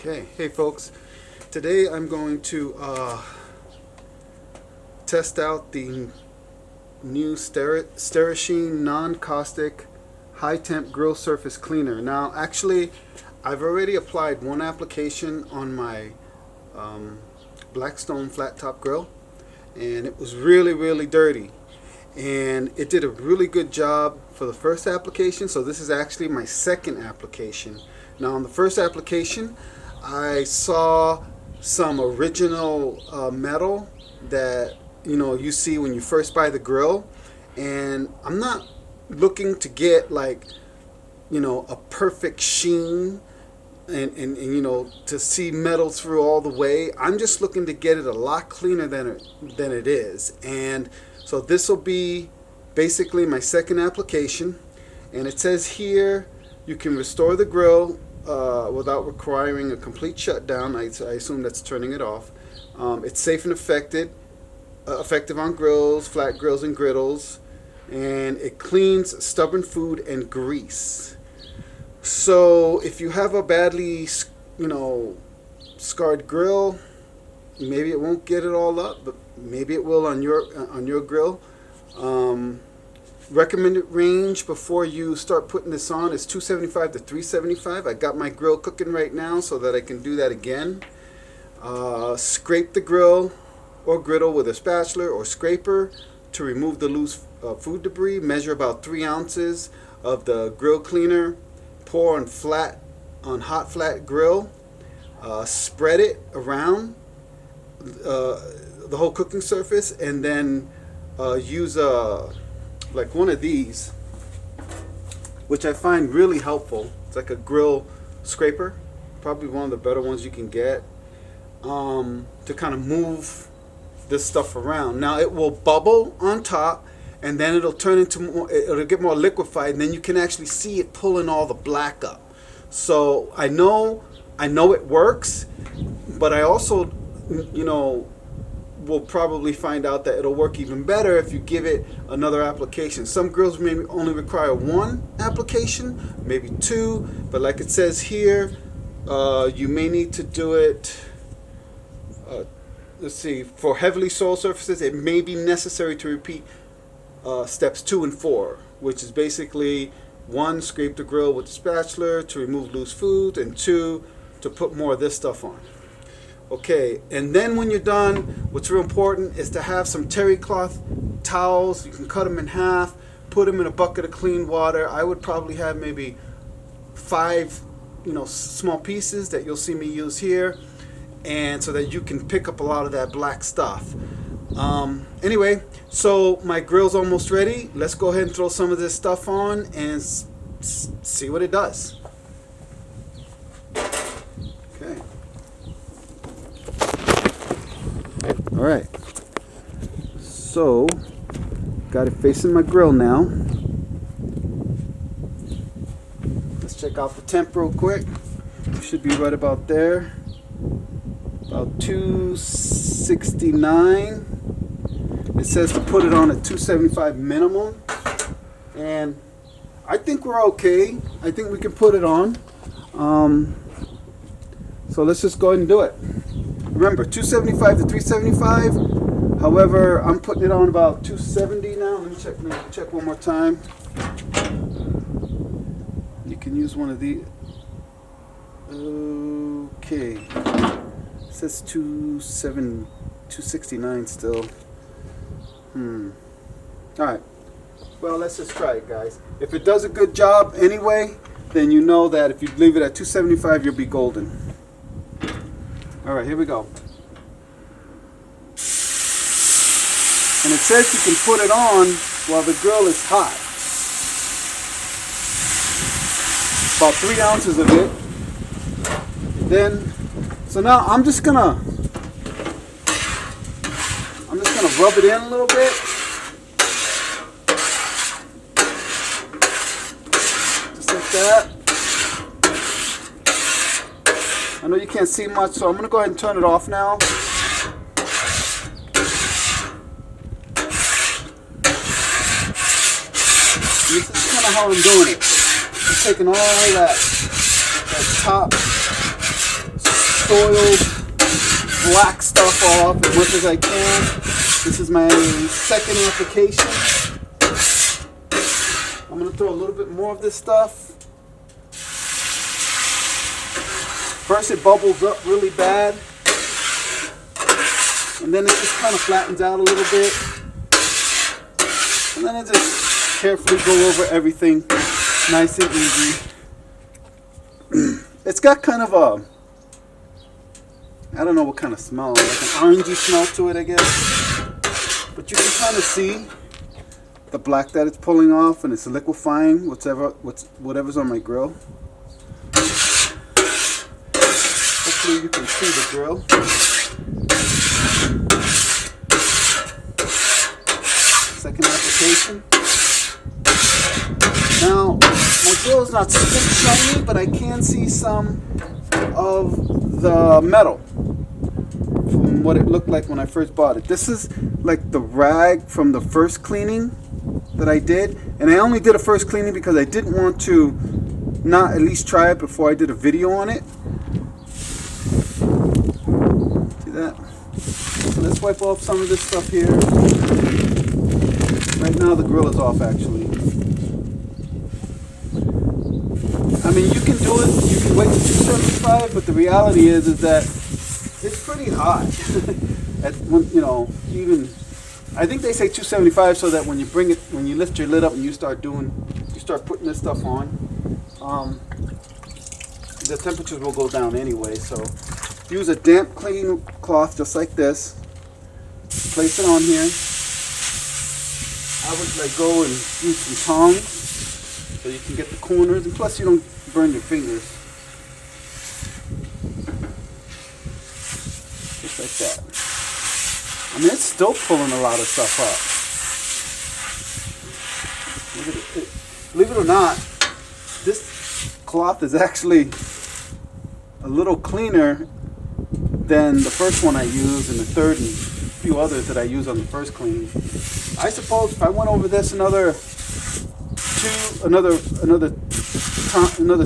Okay, hey folks, today I'm going to test out the new Sterashine non-caustic high temp grill surface cleaner. Now actually I've already applied one application on my Blackstone flat top grill, and it was really dirty, and it did a really good job for the first application. So this is actually my second application. Now on the first application I saw some original metal that you see when you first buy the grill, and I'm not looking to get like a perfect sheen and to see metal through all the way. I'm just looking to get it a lot cleaner than it is. And so this will be basically my second application, and it says here you can restore the grill without requiring a complete shutdown. I assume that's turning it off. It's safe and effective on grills, flat grills, and griddles, and it cleans stubborn food and grease. So if you have a badly scarred grill, maybe it won't get it all up, but maybe it will on your grill. Recommended range before you start putting this on is 275 to 375. I got my grill cooking right now so that I can do that again. Scrape the grill or griddle with a spatula or scraper to remove the loose food debris. Measure about 3 ounces of the grill cleaner. Pour on hot flat grill. Spread it around the whole cooking surface, and then use like one of these, which I find really helpful. It's like a grill scraper, probably one of the better ones you can get, to kind of move this stuff around. Now it will bubble on top, and then it'll turn into more, it'll get more liquefied, and then you can actually see it pulling all the black up. So I know it works, but I also we'll probably find out that it'll work even better if you give it another application. Some grills may only require 1 application, maybe 2, but like it says here, you may need to do it, let's see, for heavily soiled surfaces it may be necessary to repeat steps 2 and 4, which is basically 1, scrape the grill with the spatula to remove loose food, and 2, to put more of this stuff on. Okay, and then when you're done, what's real important is to have some terry cloth towels. You can cut them in half, put them in a bucket of clean water. I would probably have maybe 5 small pieces that you'll see me use here, and so that you can pick up a lot of that black stuff. Anyway, so my grill's almost ready. Let's go ahead and throw some of this stuff on and see what it does. Okay. All right, so got it facing my grill now. Let's check out the temp real quick. It should be right about there, about 269. It says to put it on at 275 minimum, and I think we're okay. I think we can put it on. So let's just go ahead and do it. Remember, 275 to 375. However, I'm putting it on about 270 now. Let me check one more time. You can use one of these. Okay. It says 269 still. Alright. Well, let's just try it, guys. If it does a good job anyway, then you know that if you leave it at 275, you'll be golden. Alright, here we go. And it says you can put it on while the grill is hot. About 3 ounces of it. Then, so now I'm just gonna rub it in a little bit. Just like that. I know you can't see much, so I'm going to go ahead and turn it off now. This is kind of how I'm doing it. I'm taking all that top soiled black stuff off as much as I can. This is my second application. I'm going to throw a little bit more of this stuff. First it bubbles up really bad, and then it just kind of flattens out a little bit. And then I just carefully go over everything nice and easy. It's got kind of a, I don't know what kind of smell, like an orangey smell to it, I guess. But you can kind of see the black that it's pulling off, and it's liquefying whatever's on my grill. Hopefully you can see the grill. Second application. Now, my grill is not super shiny, but I can see some of the metal from what it looked like when I first bought it. This is like the rag from the first cleaning that I did, and I only did a first cleaning because I didn't want to not at least try it before I did a video on it. See that? So let's wipe off some of this stuff here. Right now the grill is off actually. I mean, you can do it, you can wait to 275, but the reality is that it's pretty hot. You know, even I think they say 275 so that when you bring it, when you lift your lid up and you start putting this stuff on, the temperatures will go down anyway. So use a damp, clean cloth just like this. Place it on here. I would like go and use some tongs so you can get the corners, and plus you don't burn your fingers. Just like that. I mean, it's still pulling a lot of stuff up. Believe it or not, this cloth is actually a little cleaner than the first one I used, and the third and a few others that I used on the first clean. I suppose if I went over this another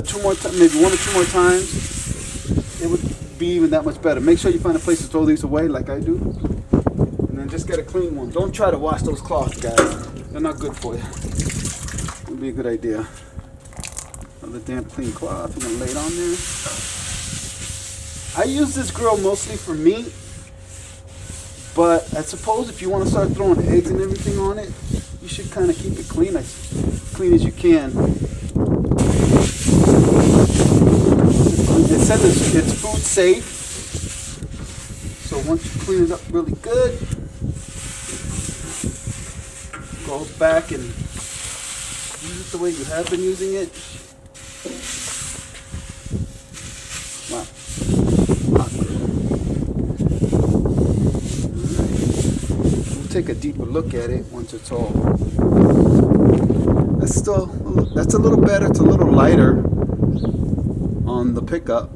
two more times, maybe 1 or 2 more times, it would be even that much better. Make sure you find a place to throw these away like I do, and then just get a clean one. Don't try to wash those cloths, guys. They're not good for you. It would be a good idea. Another damp clean cloth. I'm gonna lay it on there. I use this grill mostly for meat, but I suppose if you want to start throwing eggs and everything on it, you should kind of keep it clean as you can. It says it's food safe, so once you clean it up really good, go back and use it the way you have been using it. Wow. We'll take a deeper look at it once it's all. That's a little better. It's a little lighter on the pickup,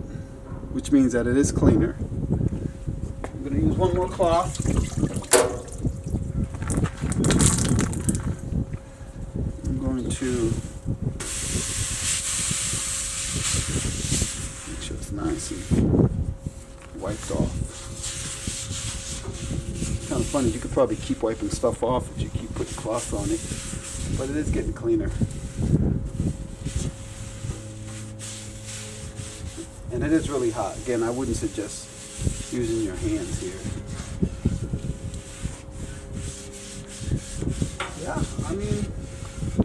which means that it is cleaner. I'm going to use one more cloth. I'm going to make sure it's nice and wiped off. It's kind of funny, you could probably keep wiping stuff off if you keep putting cloth on it, but it is getting cleaner. And it is really hot. Again, I wouldn't suggest using your hands here. Yeah, I mean,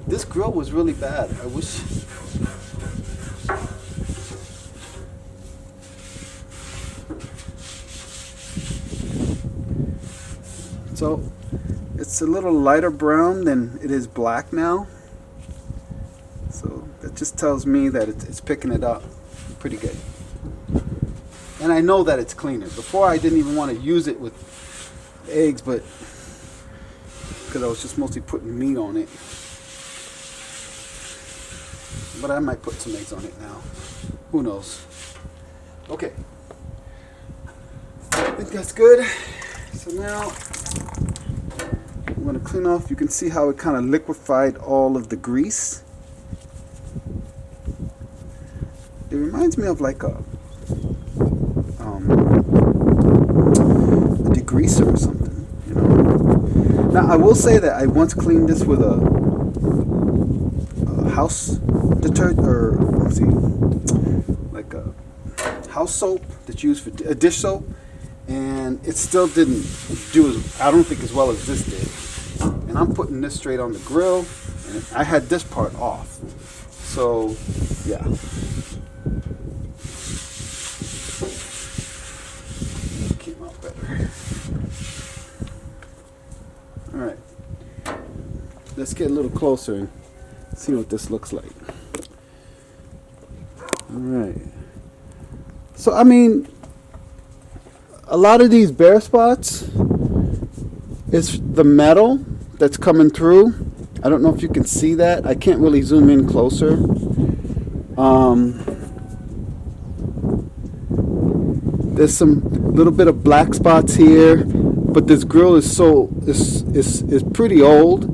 this grill was really bad. I wish. So, it's a little lighter brown than it is black now. So, that just tells me that it's picking it up pretty good. And I know that it's cleaner. Before I didn't even want to use it with eggs, but because I was just mostly putting meat on it. But I might put some eggs on it now. Who knows? Okay. I think that's good. So now I'm going to clean off. You can see how it kind of liquefied all of the grease. It reminds me of like a greaser or something, you know. Now I will say that I once cleaned this with a house detergent, or let's see, like a house soap that's used for a dish soap, and it still didn't do as, I don't think, as well as this did. And I'm putting this straight on the grill, and I had this part off. So yeah. Came out better. Alright. Let's get a little closer and see what this looks like. Alright. So I mean, a lot of these bare spots is the metal that's coming through. I don't know if you can see that. I can't really zoom in closer. There's some little bit of black spots here, but this grill is is pretty old,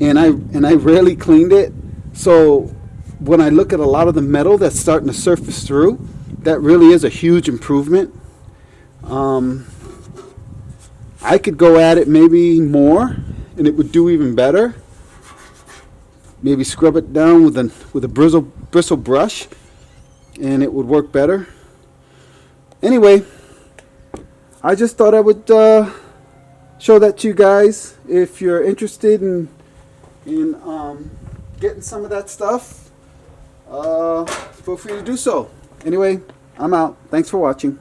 and I rarely cleaned it. So when I look at a lot of the metal that's starting to surface through, that really is a huge improvement. I could go at it maybe more, and it would do even better. Maybe scrub it down with a bristle brush, and it would work better. Anyway, I just thought I would show that to you guys. If you're interested in getting some of that stuff, feel free to do so. Anyway, I'm out. Thanks for watching.